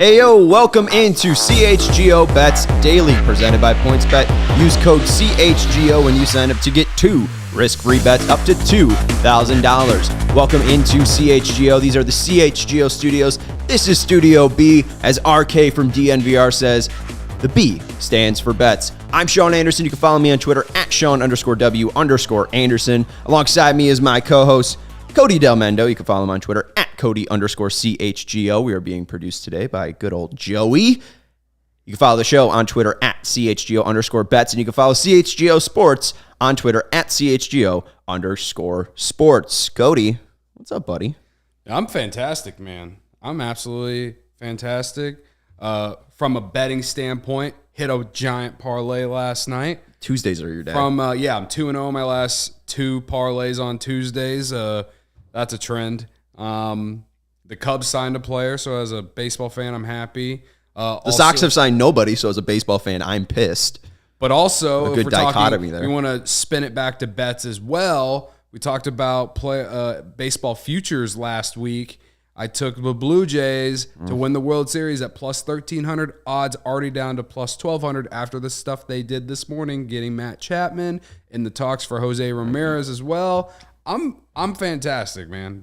Hey yo, welcome into CHGO Bets Daily, presented by PointsBet. Use code CHGO when you sign up to get 2 risk-free bets up to $2,000. Welcome into CHGO. These are the CHGO studios. This is Studio B, as RK from DNVR says. The B stands for bets. I'm Sean Anderson. You can follow me on Twitter at Sean_W_Anderson. Alongside me is my co-host, Cody Delmendo. You can follow him on Twitter at Cody_CHGO. We are being produced today by good old Joey. You can follow the show on Twitter at CHGO_bets, and you can follow CHGO Sports on Twitter at CHGO_sports. Cody, what's up, buddy? I'm fantastic, man. I'm absolutely fantastic. From a betting standpoint, hit a giant parlay last night. Tuesdays are your day. I'm 2-0 my last 2 parlays on Tuesdays. That's a trend. The Cubs signed a player, so as a baseball fan, I'm happy. The Sox have signed nobody, so as a baseball fan, I'm pissed. But also, a good dichotomy there. We want to spin it back to bets as well. We talked about baseball futures last week. I took the Blue Jays to win the World Series at plus 1,300. Odds already down to plus 1,200 after the stuff they did this morning, getting Matt Chapman in the talks for Jose Ramirez as well. I'm fantastic, man.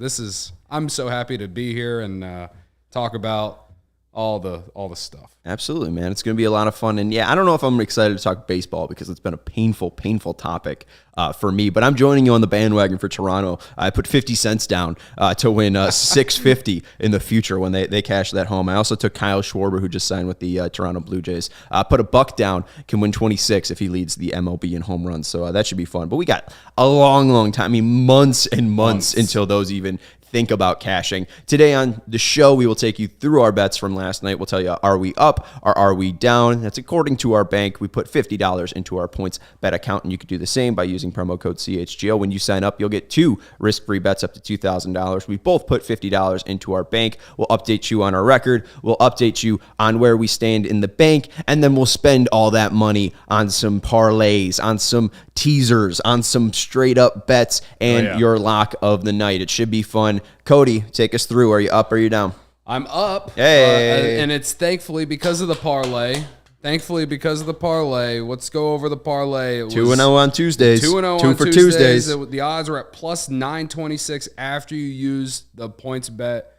I'm so happy to be here and talk about all the stuff. Absolutely, man. It's going to be a lot of fun. And yeah, I don't know if I'm excited to talk baseball because it's been a painful topic for me. But I'm joining you on the bandwagon for Toronto. I put 50 cents down to win $650 in the future when they cash that home. I also took Kyle Schwarber, who just signed with the Toronto Blue Jays. Put $1 down, can win 26 if he leads the MLB in home runs. So that should be fun. But we got a long time. I mean, months and months until those even think about cashing. Today on the show, we will take you through our bets from last night. We'll tell you, are we up or are we down? That's according to our bank. We put $50 into our points bet account, and you could do the same by using promo code CHGO. When you sign up, you'll get 2 risk-free bets up to $2,000. We both put $50 into our bank. We'll update you on our record. We'll update you on where we stand in the bank, and then we'll spend all that money on some parlays, on some teasers, on some straight-up bets, and your lock of the night. It should be fun. Cody, take us through. Are you up or are you down? I'm up. Hey. And it's thankfully because of the parlay. Let's go over the parlay. 2-0 on Tuesdays. 2-0 on Tuesdays. The odds are at plus 926 after you use the points bet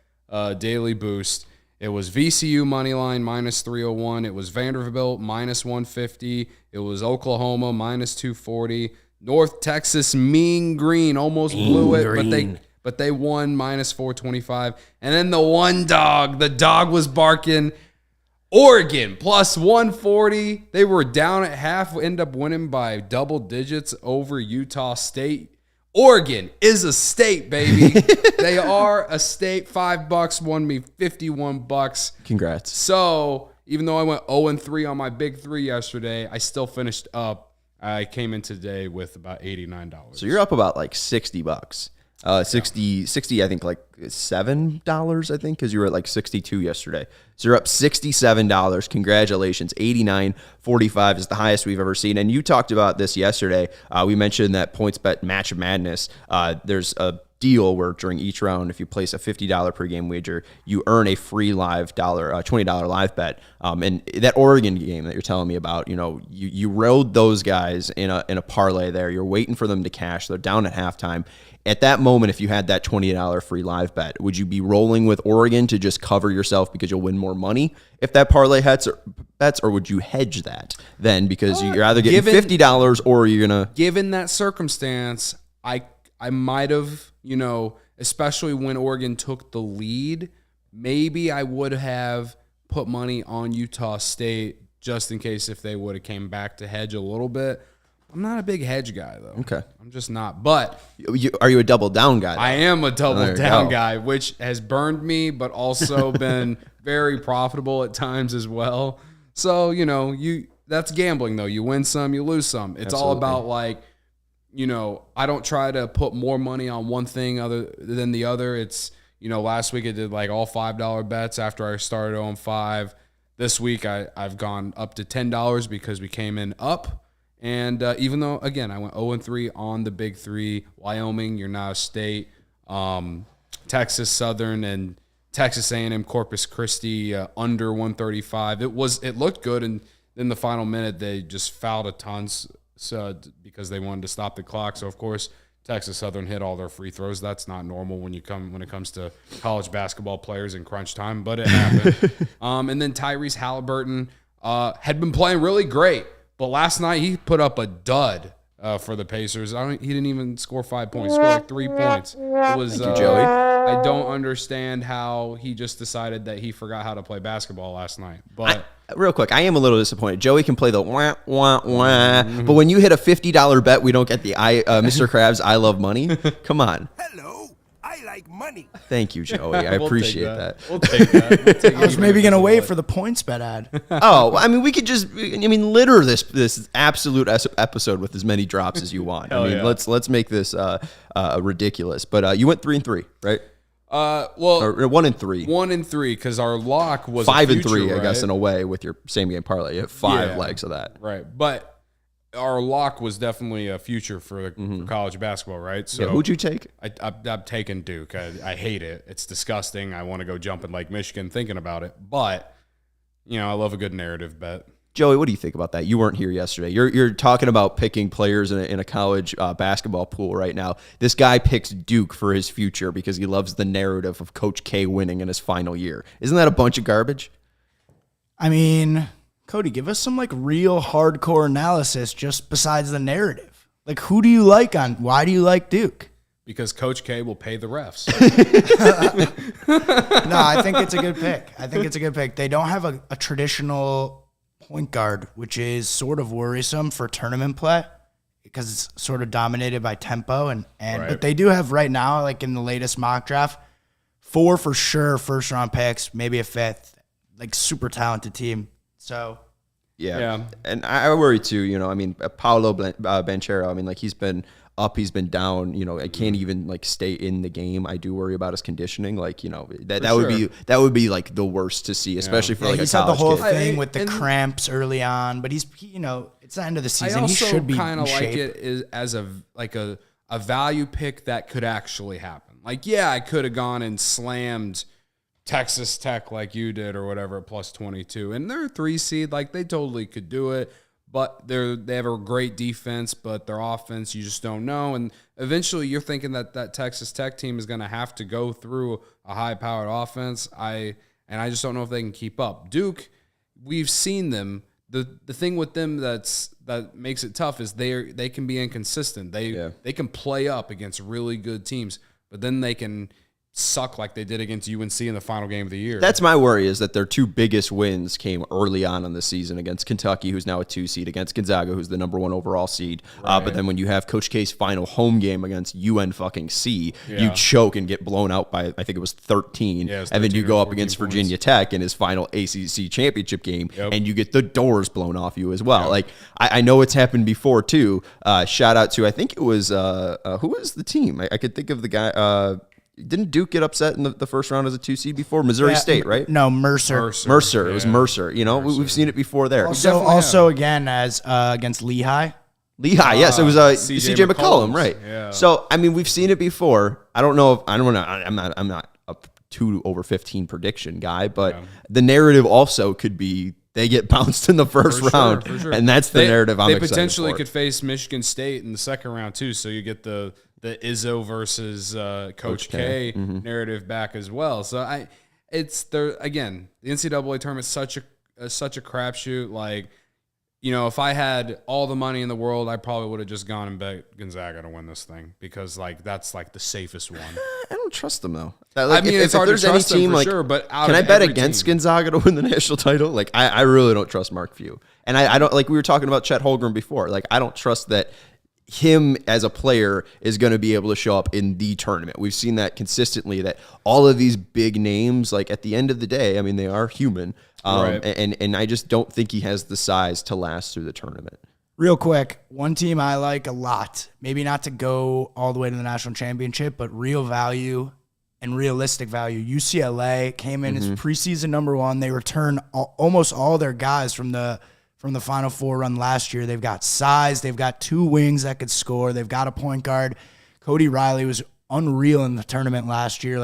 daily boost. It was VCU money line minus 301. It was Vanderbilt minus 150. It was Oklahoma minus 240. North Texas Mean Green almost blew it, but they won minus 425. And then the dog was barking. Oregon plus 140. They were down at half, end up winning by double digits over Utah State. Oregon is a state, baby. They are a state. $5 won me $51. Congrats. So even though I went 0-3 on my big 3 yesterday, I still finished up. I came in today with about $89. So you're up about like $60. 60, I think like $7, I think, because you were at like 62 yesterday. So you're up $67. Congratulations. 89.45 is the highest we've ever seen. And you talked about this yesterday. We mentioned that PointsBet Match of Madness. There's a deal where during each round, if you place a $50 pregame wager, you earn a free live $20 live bet. And that Oregon game that you're telling me about, you rode those guys in a parlay there. You're waiting for them to cash. They're down at halftime. At that moment, if you had that $20 free live bet, would you be rolling with Oregon to just cover yourself because you'll win more money if that parlay bets, or would you hedge that then because you're either getting $50 or you're going to... Given that circumstance, I might have, especially when Oregon took the lead, maybe I would have put money on Utah State just in case if they would have came back to hedge a little bit. I'm not a big hedge guy, though. Okay. I'm just not. But are you a double down guy, though? I am a double down guy, which has burned me, but also been very profitable at times as well. So, that's gambling, though. You win some, you lose some. It's all about, I don't try to put more money on one thing other than the other. It's, last week I did like all $5 bets after I started on 5. This week I've gone up to $10 because we came in up. And even though, again, I went 0-3 on the big 3, Wyoming, you're now a state, Texas, Southern, and Texas A&M Corpus Christi under 135. It looked good, and in the final minute they just fouled a ton because they wanted to stop the clock. So of course Texas Southern hit all their free throws. That's not normal when it comes to college basketball players in crunch time, but it happened. And then Tyrese Halliburton had been playing really great, but last night he put up a dud for the Pacers. He didn't even score 5 points. He scored like 3 points. It was Thank you, Joey. I don't understand how he just decided that he forgot how to play basketball last night. But real quick, I am a little disappointed. Joey can play the wah, wah, wah. But when you hit a $50 bet, we don't get the Mr. Krabs I love money. Come on. Hello, I like money. Thank you, Joey. I appreciate that. We'll take that. I was maybe going to wait for the points bet ad. Oh, I mean, we could just, litter this absolute episode with as many drops as you want. Let's make this ridiculous. But you went 3-3, right? Well, or 1-3. 1-3 because our lock was 5-3, right? I guess, in a way with your same game parlay. You have 5 legs of that, right? But our lock was definitely a future for college basketball, right? So who'd you take? I'm taking Duke. I hate it. It's disgusting. I want to go jump in Lake Michigan thinking about it, but I love a good narrative bet. Joey, what do you think about that? You weren't here yesterday. You're talking about picking players in a college basketball pool right now. This guy picks Duke for his future because he loves the narrative of Coach K winning in his final year. Isn't that a bunch of garbage? I mean, Cody, give us some real hardcore analysis just besides the narrative. Who do you like why do you like Duke? Because Coach K will pay the refs. No, I think it's a good pick. They don't have a traditional point guard, which is sort of worrisome for tournament play because it's sort of dominated by tempo and right. But they do have right now, in the latest mock draft, 4 for sure first round picks, maybe a 5th, super talented team. So yeah. And I worry too. Paolo Banchero. He's been up, he's been down. I can't even stay in the game. I do worry about his conditioning. That would be the worst to see, especially for he's a had the whole kid. thing with the cramps early on, but it's the end of the season. He should be kind of in like shape. it as a value pick that could actually happen. I could have gone and slammed Texas Tech like you did or whatever at plus 22, and they're a 3 seed. They totally could do it. But they have a great defense, but their offense, you just don't know. And eventually you're thinking that Texas Tech team is going to have to go through a high-powered offense. I just don't know if they can keep up. Duke, we've seen them. The thing with them that makes it tough is they can be inconsistent. They can play up against really good teams, but then they can suck like they did against UNC in the final game of the year. That's my worry, is that their 2 biggest wins came early on in the season against Kentucky, who's now a 2 seed, against Gonzaga, who's the number 1 overall seed. Right. But then when you have Coach K's final home game against UNC, you choke and get blown out by, I think it was 13. Yeah, and then you go up against Virginia Tech in his final ACC championship game, and you get the doors blown off you as well. I know it's happened before too. Shout out to, I think it was, who was the team? I could think of the guy, didn't Duke get upset in the first round as a 2 seed before? Missouri State, right? No, Mercer. It was Mercer. We've seen it before there. Also again, as against Lehigh. Yes, it was CJ McCollum, right? Yeah. So we've seen it before. I don't know if I'm not a 2 over 15 prediction guy, but the narrative also could be they get bounced in the first round, and that's the narrative I'm excited for. They potentially could face Michigan State in the second round too, so you get the Izzo versus Coach K narrative back as well. So it's there again. The NCAA tournament is such a crapshoot. If I had all the money in the world, I probably would have just gone and bet Gonzaga to win this thing because that's the safest one. I don't trust them though. It's hard to trust them for sure. But can I bet against Gonzaga to win the national title? I really don't trust Mark Few, and I don't we were talking about Chet Holmgren before. I don't trust that him as a player is going to be able to show up in the tournament. We've seen that consistently, that all of these big names, at the end of the day, they are human. Right. And I just don't think he has the size to last through the tournament. Real quick, one team I like a lot, maybe not to go all the way to the national championship, but real value and realistic value. UCLA came in as preseason number 1. They returned almost all their guys from the Final Four run last year. They've got size. They've got 2 wings that could score. They've got a point guard. Cody Riley was unreal in the tournament last year.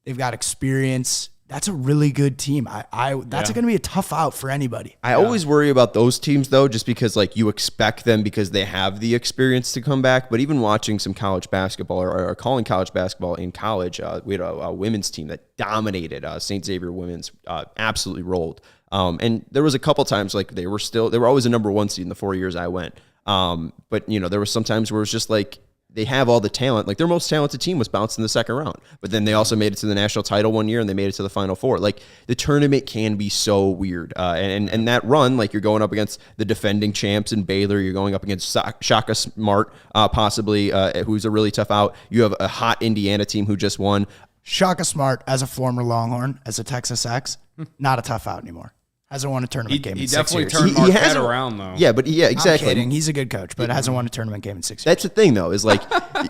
They've got experience. That's a really good team. That's going to be a tough out for anybody. I always worry about those teams though, just because like you expect them because they have the experience to come back. But even watching some college basketball or calling college basketball in college, we had a women's team that dominated. St. Xavier women's absolutely rolled. And there was a couple times like they were always a number 1 seed in the 4 years I went. But there was some times where it was just like, they have all the talent. Like their most talented team was bounced in the second round, but then they also made it to the national title one year and they made it to the Final Four. Like the tournament can be so weird. And that run, like you're going up against the defending champs in Baylor. You're going up against Shaka Smart, possibly, who's a really tough out. You have a hot Indiana team who just won. Shaka Smart, as a former Longhorn, as a Texas Ex, not a tough out anymore. Hasn't won a tournament game in 6 years. He definitely turned Marquette around, though. Yeah, but exactly. I'm kidding. He's a good coach, but hasn't won a tournament game in 6 years. That's the thing, though, is like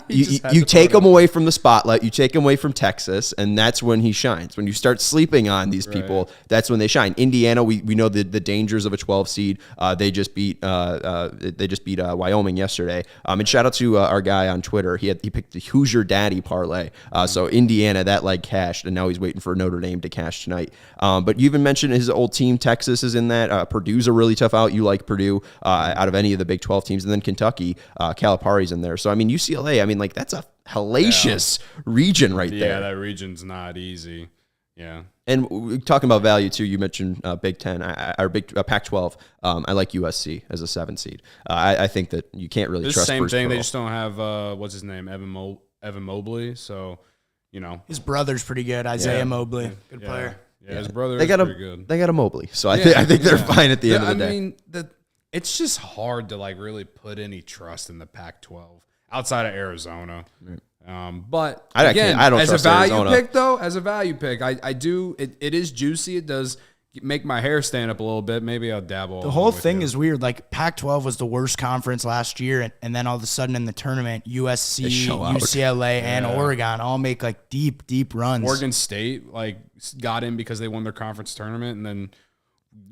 you take him away from the spotlight, you take him away from Texas, and that's when he shines. When you start sleeping on these people, that's when they shine. Indiana, we know the dangers of a 12 seed. They just beat Wyoming yesterday. And shout out to our guy on Twitter. He picked the Hoosier Daddy parlay. So Indiana, that leg cashed, and now he's waiting for Notre Dame to cash tonight. But you even mentioned his old team, Texas is in that. Purdue's a really tough out. You like Purdue out of any of the Big 12 teams. And then Kentucky, Calipari's in there. So, I mean, UCLA, like that's a hellacious region right there. Yeah, that region's not easy. Yeah. And talking about value, too, you mentioned Big 10 or Pac-12. I like USC as a 7 seed. I think that you can't really trust same Bruce thing. Pearl. They just don't have, what's his name, Evan Mobley. So, His brother's pretty good, Isaiah Mobley. Good player. Yeah, his brother is pretty good. They got a Mobley, so I think they're fine at the end of the day. I mean, it's just hard to like really put any trust in the Pac-12 outside of Arizona. But again, I don't as trust a value Arizona. pick though, as a value pick, I do. It is juicy. It does make my hair stand up a little bit. Maybe I'll dabble. The whole thing is weird. Like Pac-12 was the worst conference last year, and then all of a sudden in the tournament, USC, UCLA, and Oregon all make like deep runs. Oregon State like got in because they won their conference tournament, and then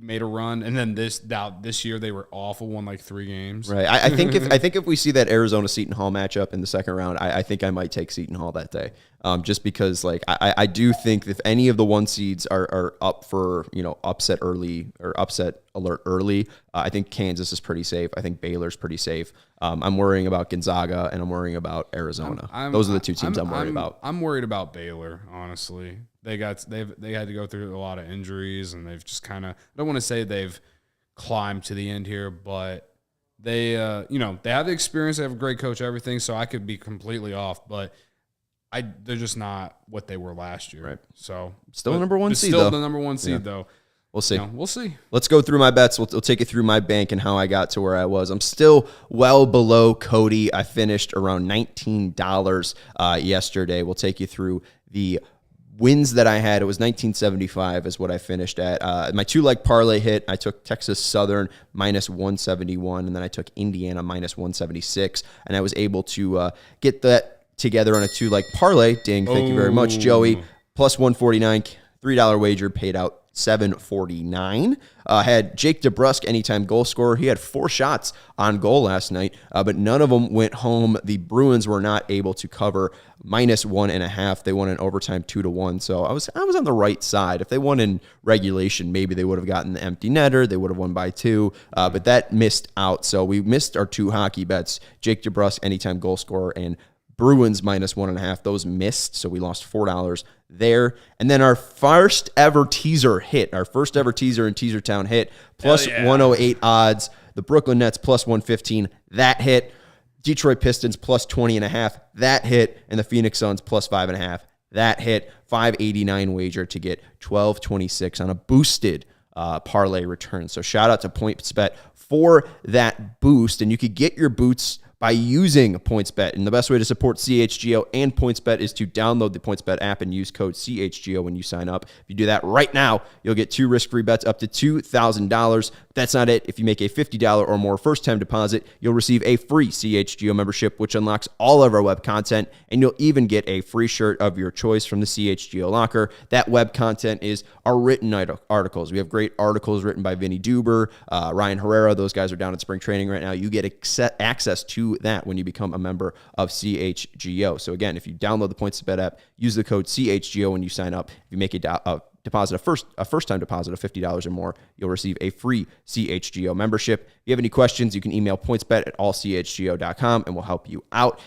made a run, and then this year they were awful, won like 3 games. Right. I think if we see that Arizona Seton Hall matchup in the second round, I think I might take Seton Hall that day. Just because like I do think if any of the 1 seeds are up for upset early or upset alert early, I think Kansas is pretty safe. I think Baylor's pretty safe. I'm worrying about Gonzaga and I'm worrying about Arizona. Those are the 2 teams I'm worried about. I'm worried about Baylor, honestly. They had to go through a lot of injuries, and they've just kind of, I don't want to say they've climbed to the end here, but they they have the experience, they have a great coach, everything. So I could be completely off, but they're just not what they were last year. Right. So still the number 1 seed. Still the number 1 seed though. We'll see. We'll see. Let's go through my bets. We'll take you through my bank and how I got to where I was. I'm still well below Cody. I finished around $19 yesterday. We'll take you through the wins that I had. It was $19.75 is what I finished at. My 2-leg parlay hit. I took Texas Southern minus 171, and then I took Indiana minus 176, and I was able to get that together on a 2-leg parlay. Ding, thank you very much, Joey. Plus 149, $3 wager paid out $7.49. Had Jake DeBrusque, anytime goal scorer. He had 4 shots on goal last night, but none of them went home. The Bruins were not able to cover minus 1.5. They won in overtime 2-1. So I was on the right side. If they won in regulation, maybe they would have gotten the empty netter. They would have won by 2, but that missed out. So we missed our 2 hockey bets. Jake DeBrusque, anytime goal scorer, and Bruins minus 1.5. Those missed, so we lost $4 there. And then our first ever teaser hit, our first ever teaser in Teaser Town hit, plus 108 odds. The Brooklyn Nets plus 115, that hit. Detroit Pistons plus 20.5, that hit. And the Phoenix Suns plus 5.5, that hit. $5.89 wager to get $12.26 on a boosted parlay return. So shout out to PointsBet for that boost. And you could get your boosts by using PointsBet. And the best way to support CHGO and PointsBet is to download the PointsBet app and use code CHGO when you sign up. If you do that right now, you'll get 2 risk-free bets up to $2,000. That's not it. If you make a $50 or more first-time deposit, you'll receive a free CHGO membership, which unlocks all of our web content, and you'll even get a free shirt of your choice from the CHGO locker. That web content is our written articles. We have great articles written by Vinny Duber, Ryan Herrera. Those guys are down at spring training right now. You get access to do that when you become a member of CHGO. So again, if you download the PointsBet app, use the code CHGO when you sign up. If you make a first-time deposit of $50 or more, you'll receive a free CHGO membership. If you have any questions, you can email pointsbet@allchgo.com and we'll help you out.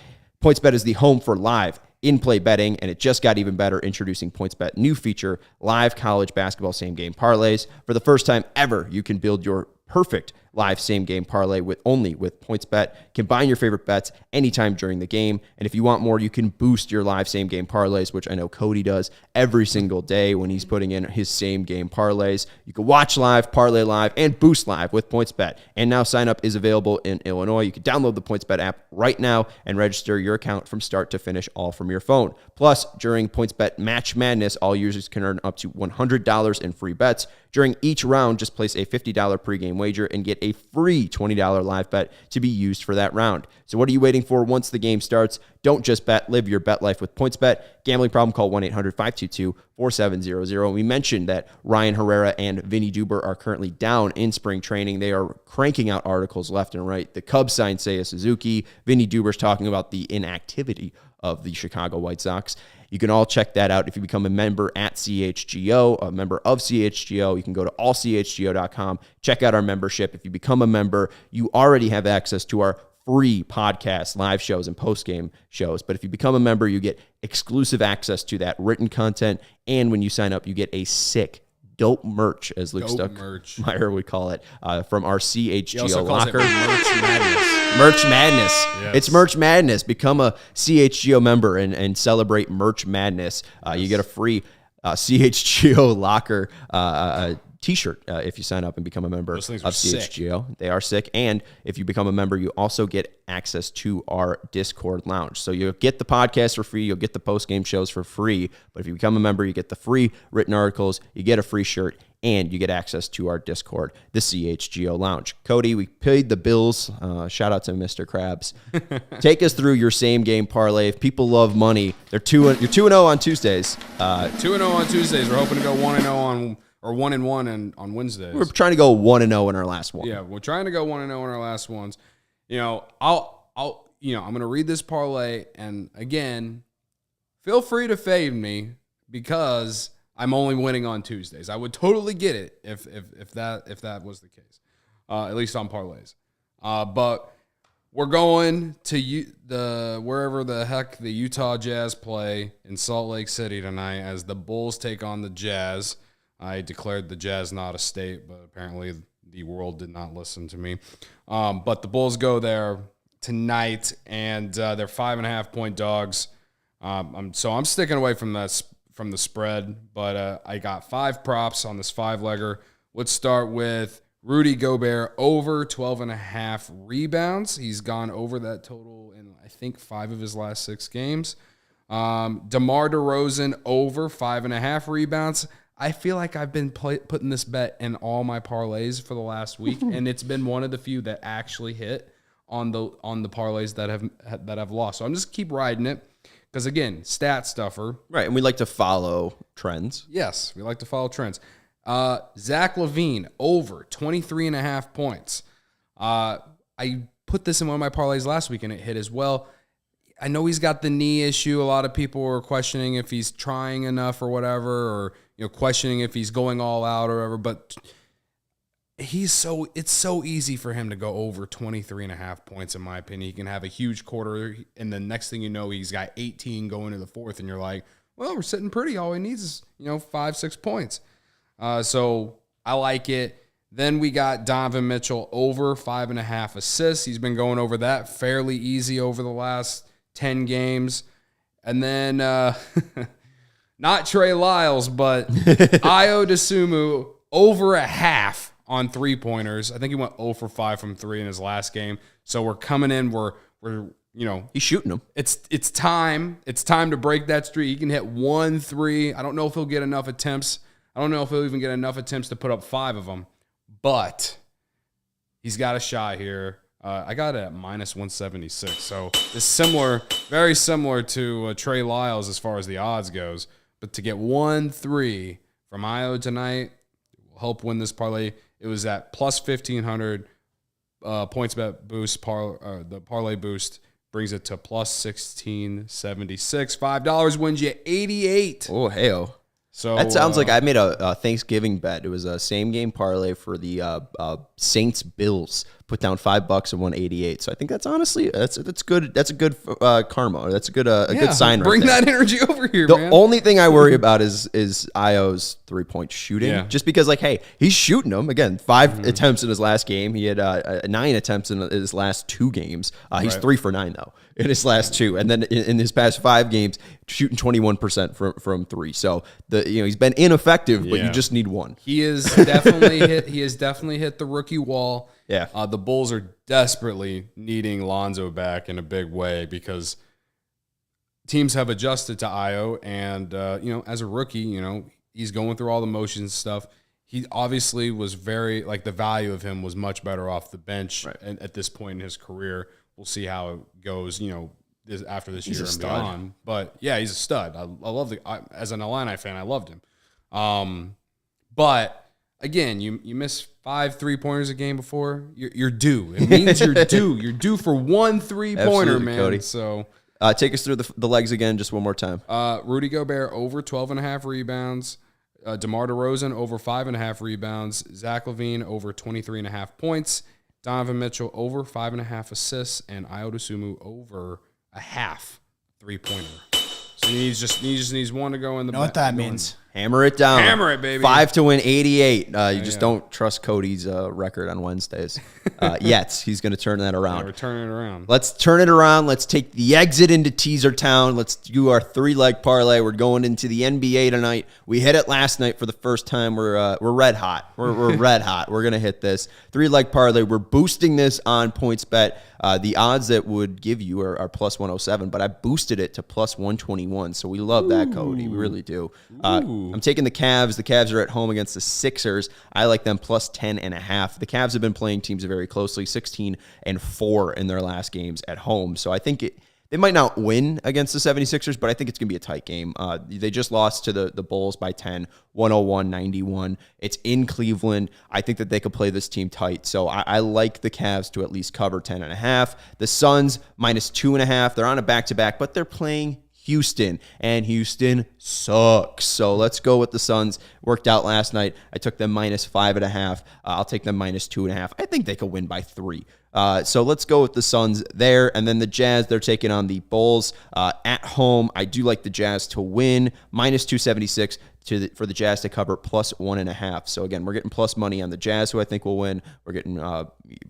PointsBet is the home for live in-play betting, and it just got even better introducing PointsBet new feature, live college basketball same-game parlays. For the first time ever, you can build your perfect live same-game parlay with PointsBet. Combine your favorite bets anytime during the game, and if you want more, you can boost your live same-game parlays, which I know Cody does every single day when he's putting in his same-game parlays. You can watch live, parlay live, and boost live with PointsBet. And now sign-up is available in Illinois. You can download the PointsBet app right now and register your account from start to finish, all from your phone. Plus, during PointsBet Match Madness, all users can earn up to $100 in free bets. During each round, just place a $50 pregame wager and get a free $20 live bet to be used for that round. So what are you waiting for once the game starts? Don't just bet, live your bet life with PointsBet. Gambling problem, call 1-800-522-4700. We mentioned that Ryan Herrera and Vinny Duber are currently down in spring training. They are cranking out articles left and right. The Cubs signed Seiya Suzuki. Vinny Duber's talking about the inactivity of the Chicago White Sox. You can all check that out if you become a member at CHGO, a member of CHGO. You can go to allchgo.com, check out our membership. If you become a member, you already have access to our free podcast, live shows, and post-game shows. But if you become a member, you get exclusive access to that written content. And when you sign up, you get a sick, dope merch, as Luke Stuckmeyer would call it, from our CHGO locker. Merch Madness. Yes. It's Merch Madness. Become a CHGO member and celebrate Merch Madness. You get a free CHGO locker t-shirt if you sign up and become a member of CHGO. Sick. They are sick. And if you become a member, you also get access to our Discord lounge. So you'll get the podcast for free. You'll get the post-game shows for free. But if you become a member, you get the free written articles, you get a free shirt, and you get access to our Discord, the CHGO Lounge. Cody, we paid the bills. Shout out to Mr. Krabs. Take us through your same-game parlay. If people love money, you're 2-0 on Tuesdays. 2-0 on Tuesdays. We're hoping to go 1-0 or 1-1 on Wednesdays. We're trying to go 1-0 in our last one. Yeah, we're trying to go 1-0 in our last ones. I'm going to read this parlay, and again, feel free to fade me because I'm only winning on Tuesdays. I would totally get it if that was the case, at least on parlays. But we're going to wherever the heck the Utah Jazz play in Salt Lake City tonight as the Bulls take on the Jazz. I declared the Jazz not a state, but apparently the world did not listen to me. But the Bulls go there tonight, and they're 5.5-point dogs. So I'm sticking away from the spread, but I got 5 props on this 5-legger. Let's start with Rudy Gobert over 12.5 rebounds. He's gone over that total in, I think, 5 of his last 6 games. DeMar DeRozan over 5.5 rebounds. I feel like I've been putting this bet in all my parlays for the last week, and it's been one of the few that actually hit on the parlays that I've lost. So I'm just keep riding it because, again, stat stuffer. Right, and we like to follow trends. Yes, we like to follow trends. Zach Lavine over 23.5 points. I put this in one of my parlays last week, and it hit as well. I know he's got the knee issue. A lot of people were questioning if he's trying enough or whatever, or questioning if he's going all out or whatever. But it's so easy for him to go over 23.5 points, in my opinion. He can have a huge quarter, and the next thing you know, he's got 18 going to the fourth, and you're like, well, we're sitting pretty. All he needs is 5-6 points. So I like it. Then we got Donovan Mitchell over 5.5 assists. He's been going over that fairly easy over the last 10 games. And then not Trey Lyles, but Ayo Dosunmu over a half on 3-pointers. I think he went 0 for 5 from 3 in his last game. So we're coming in, we're he's shooting them. It's time. It's time to break that streak. He can hit 1 3. I don't know if he'll get enough attempts. I don't know if he'll even get enough attempts to put up 5 of them. But he's got a shot here. I got it at minus 176. So it's similar, very similar to Trey Lyles as far as the odds goes. But to get 1-3 from Ayo tonight will help win this parlay. It was at plus 1,500. points bet boost, the parlay boost brings it to plus 1676. $5 wins you 88. Oh, hey-oh. So that sounds like I made a Thanksgiving bet. It was a same game parlay for the Saints Bills. Put down $5 and won 88. So I think that's honestly that's good. That's a good karma. That's a good good sign. Bring right there. that energy over here, The man. only thing I worry about is Io's 3-point shooting. Yeah. Just because, like, hey, he's shooting them again. 5 attempts in his last game. He had 9 attempts in his last 2 games. He's 3 for 9 though in his last 2, and then in his past 5 games, shooting 21% from 3. So he's been ineffective, but you just need one. He is definitely hit. He has definitely hit the rookie wall. Yeah. The Bulls are desperately needing Lonzo back in a big way because teams have adjusted to Io, and as a rookie, he's going through all the motions stuff. He obviously was very the value of him was much better off the bench at this point in his career. We'll see how it goes, after this year and beyond. But yeah, he's a stud. I love as an Illini fan, I loved him. But again, you miss 5 3-pointers a game before, you're due. It means you're due. You're due for 1 3-pointer, man. Cody. So take us through the legs again, just one more time. Rudy Gobert over 12.5 rebounds. DeMar DeRozan over 5.5 rebounds. Zach Lavine over 23.5 points. Donovan Mitchell over 5.5 assists, and Ayo Dosunmu over a half 3-pointer. So he just needs one to go in the. You know what that means? Hammer it down. Hammer it, baby. 5 to win 88. You just don't trust Cody's record on Wednesdays. Yet he's going to turn that around. Yeah, we're turning it around. Let's turn it around. Let's take the exit into Teaser Town. Let's do our 3-leg parlay. We're going into the NBA tonight. We hit it last night for the first time. We're red hot. We're red hot. We're going to hit this 3-leg parlay. We're boosting this on PointsBet. The odds that would give you are plus 107, but I boosted it to plus 121. So we love that, Cody. We really do. I'm taking the Cavs. The Cavs are at home against the Sixers. I like them plus 10.5. The Cavs have been playing teams very closely, 16-4 in their last games at home. So I think they might not win against the 76ers, but I think it's going to be a tight game. They just lost to the Bulls by 10, 101-91. It's in Cleveland. I think that they could play this team tight. So I like the Cavs to at least cover 10.5. The Suns minus 2.5. They're on a back-to-back, but they're playing Houston, and Houston sucks. So let's go with the Suns. Worked out last night. I took them minus 5.5. I'll take them minus 2.5. I think they could win by 3. So let's go with the Suns there. And then the Jazz, they're taking on the Bulls at home. I do like the Jazz to win, minus 276 for the Jazz to cover plus 1.5. So again, we're getting plus money on the Jazz, who I think will win. We're getting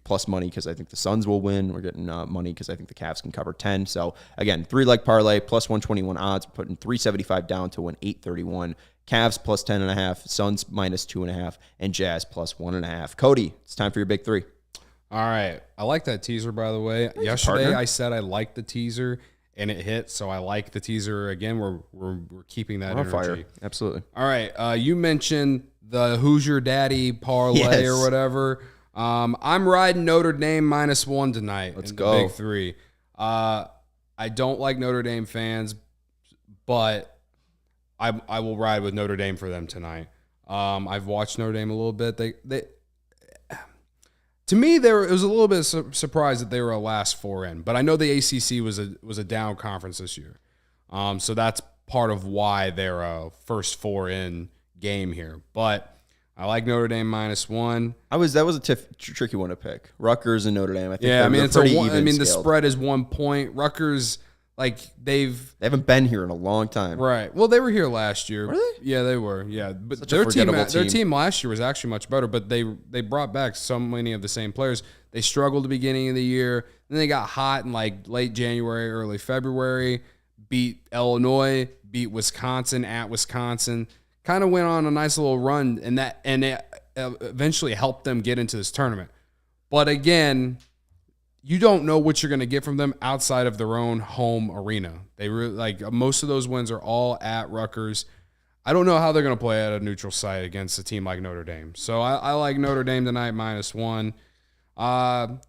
plus money because I think the Suns will win. We're getting money because I think the Cavs can cover 10. So again, 3-leg parlay, plus 121 odds, putting 375 down to win 831. Cavs plus 10.5, Suns minus 2.5, and Jazz plus 1.5. Cody, it's time for your big 3. All right. I like that teaser, by the way. Yesterday, partner. I said I liked the teaser, and it hit, so I like the teaser. Again, we're keeping that energy. Fire. Absolutely. All right. You mentioned the Who's Your Daddy parlay or whatever. I'm riding Notre Dame minus 1 tonight. Let's go. The big 3. I don't like Notre Dame fans, but I will ride with Notre Dame for them tonight. I've watched Notre Dame a little bit. They to me, it was a little bit surprised that they were a last 4 in, but I know the ACC was a down conference this year, so that's part of why they're a first 4 in game here. But I like Notre Dame minus 1. That was a tricky one to pick. Rutgers and Notre Dame. I think it's pretty even. The spread is 1 point. Rutgers. They haven't been here in a long time. Right. Well, they were here last year. Were they? Yeah, they were. Yeah. But Such their team. team last year was actually much better, but they brought back so many of the same players. They struggled at the beginning of the year. Then they got hot in late January, early February, beat Illinois, beat Wisconsin at Wisconsin. Kind of went on a nice little run, and it eventually helped them get into this tournament. But again, you don't know what you're going to get from them outside of their own home arena. They really most of those wins are all at Rutgers. I don't know how they're going to play at a neutral site against a team like Notre Dame. So I like Notre Dame tonight minus 1. Part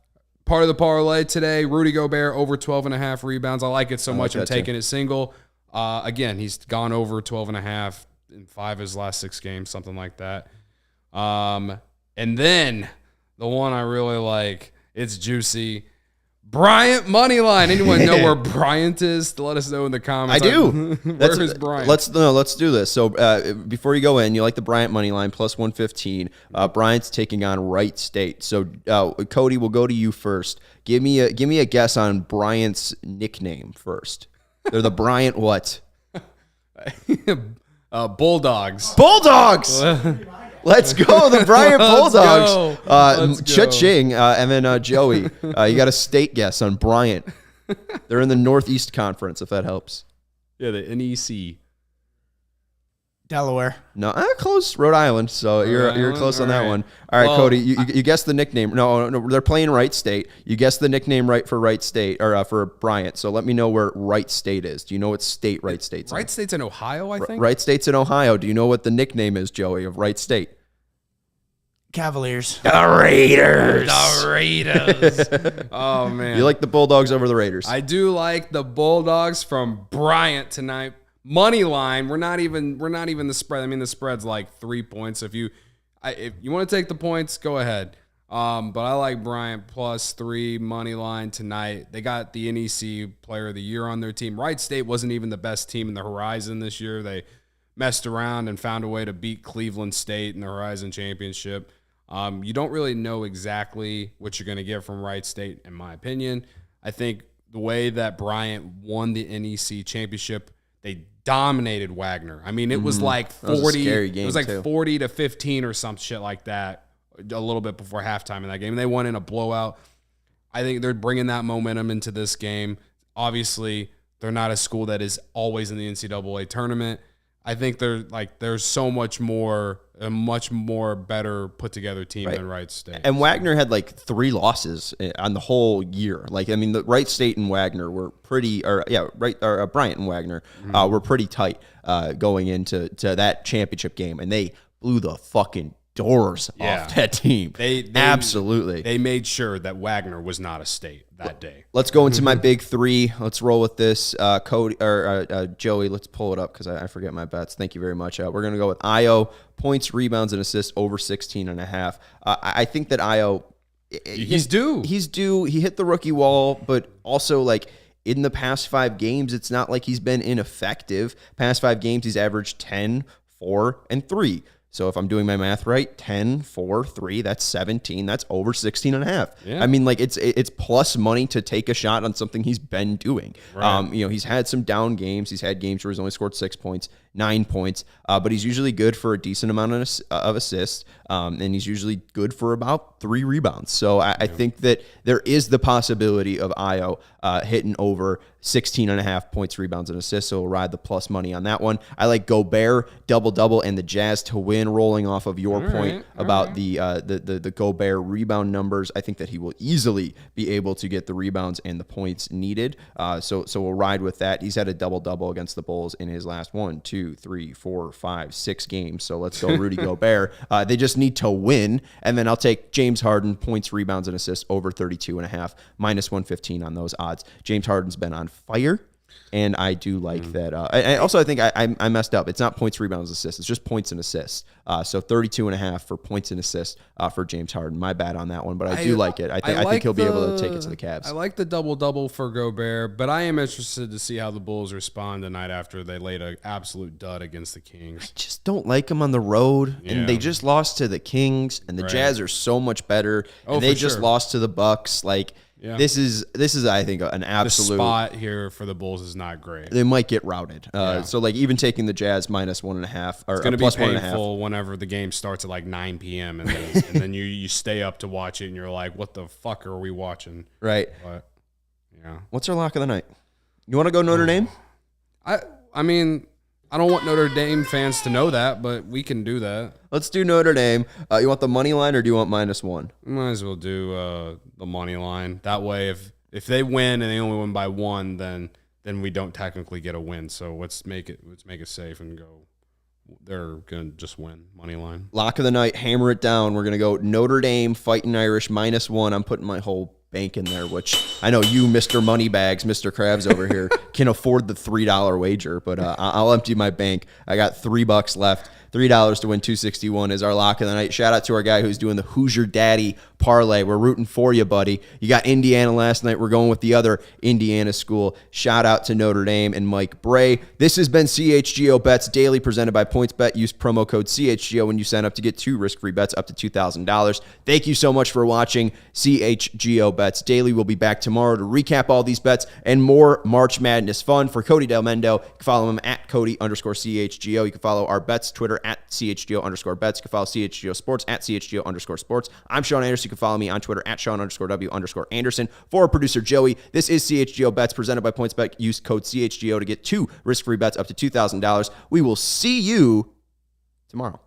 of the parlay today, Rudy Gobert over 12.5 rebounds. I like it so much I'm taking it single. Again, he's gone over 12.5 in 5 of his last 6 games, something like that. And then the one I really like It's juicy. Bryant money line. Anyone know where Bryant is? Let us know in the comments. I do. Where is Bryant? Let's do this. So before you go in, you like the Bryant money line plus 115. Bryant's taking on Wright State. So Cody, we'll go to you first. Give me a guess on Bryant's nickname first. They're the Bryant what? Bulldogs. Bulldogs. Let's go, the Bryant Bulldogs. Cha-ching. And then Joey, you got a state guess on Bryant. They're in the Northeast Conference, if that helps. Yeah, the NEC. Delaware. No, close. Rhode Island. So you're close on that one. All right, well, Cody, you guessed the nickname. No, they're playing Wright State. You guessed the nickname right for Wright State or for Bryant. So let me know where Wright State is. Do you know what state Wright State's in? Wright State's in Ohio, I think. Wright State's in Ohio. Do you know what the nickname is, Joey, of Wright State? Cavaliers. The Raiders. The Raiders. Oh man. You like the Bulldogs over the Raiders? I do like the Bulldogs from Bryant tonight. Money line. We're not even the spread. I mean, the spread's like 3 points. If you want to take the points, go ahead. But I like Bryant plus 3 money line tonight. They got the NEC Player of the Year on their team. Wright State wasn't even the best team in the Horizon this year. They messed around and found a way to beat Cleveland State in the Horizon Championship. You don't really know exactly what you're going to get from Wright State, in my opinion. I think the way that Bryant won the NEC championship, they dominated Wagner. I mean, it was like 40. It was like 40 to 15 or some shit like that. A little bit before halftime in that game, and they won in a blowout. I think they're bringing that momentum into this game. Obviously, they're not a school that is always in the NCAA tournament. I think there's so much more, a much more better put together team than Wright State. And Wagner had like 3 losses on the whole year. Like, I mean, the Wright State and Wagner were pretty, Bryant and Wagner were pretty tight going into that championship game, and they blew the fucking doors off that team. They absolutely. They made sure that Wagner was not a state that day. Let's go into my big 3. Let's roll with this. Cody or Joey, let's pull it up because I forget my bets. Thank you very much. We're going to go with Io, points, rebounds, and assists over 16.5. I think that Io, he's due. He's due. He hit the rookie wall, but also like in the past 5 games, it's not like he's been ineffective. Past 5 games, he's averaged 10, 4, and 3. So if I'm doing my math right, 10, 4, 3, that's 17. That's over 16.5. Yeah. I mean, like it's plus money to take a shot on something he's been doing. Right. He's had some down games. He's had games where he's only scored 6 points, 9 points, but he's usually good for a decent amount of assists, and he's usually good for about 3 rebounds. So I think that there is the possibility of Io hitting over 16.5 points, rebounds, and assists. So we'll ride the plus money on that one. I like Gobert double and the Jazz to win. Rolling off of your point about the Gobert rebound numbers, I think that he will easily be able to get the rebounds and the points needed. So we'll ride with that. He's had a double against the Bulls in his last 1, 2, 3, 4, 5, 6 games. So let's go Rudy Gobert. They just need to win, and then I'll take James Harden points, rebounds, and assists over 32.5 minus 115 on those odds. James Harden's been on fire, and I do like that. And also, I think I messed up. It's not points, rebounds, assists. It's just points and assists. So 32.5 for points and assists for James Harden. My bad on that one, but I do like it. I think he'll be able to take it to the Cavs. I like the double for Gobert, but I am interested to see how the Bulls respond tonight after they laid an absolute dud against the Kings. I just don't like them on the road, and they just lost to the Kings, and the Jazz are so much better, and they just lost to the Bucks. Like, yeah. This is I think an absolute the spot here for the Bulls is not great. They might get routed. So like even taking the Jazz minus 1.5 or it's going to be plus painful whenever the game starts at like 9 p.m. and then you stay up to watch it and you're like, what the fuck are we watching? Right. But yeah. What's our lock of the night? You want to go Notre Dame? I mean, I don't want Notre Dame fans to know that, but we can do that. Let's do Notre Dame. You want the money line or do you want -1? We might as well do the money line. That way, if they win and they only win by 1, then we don't technically get a win. So let's make it safe and go. They're gonna just win money line. Lock of the night. Hammer it down. We're gonna go Notre Dame Fighting Irish -1. I'm putting my whole bank in there, which I know you, Mr. Moneybags, Mr. Krabs over here, can afford the $3 wager, but I'll empty my bank. I got $3 left. $3 to win 261 is our lock of the night. Shout out to our guy who's doing the Hoosier Daddy parlay. We're rooting for you, buddy. You got Indiana last night. We're going with the other Indiana school. Shout out to Notre Dame and Mike Bray. This has been CHGO Bets Daily presented by PointsBet. Use promo code CHGO when you sign up to get 2 risk-free bets up to $2,000. Thank you so much for watching CHGO Bets Daily. We'll be back tomorrow to recap all these bets and more March Madness fun. For Cody Delmendo, you can follow him at Cody_CHGO. You can follow our bets Twitter at CHGO_bets. You can follow CHGO Sports at CHGO_sports. I'm Sean Anderson. You can follow me on Twitter at Sean_W_Anderson. For our producer Joey, this is CHGO Bets presented by PointsBet. Use code CHGO to get 2 risk-free bets up to $2,000. We will see you tomorrow.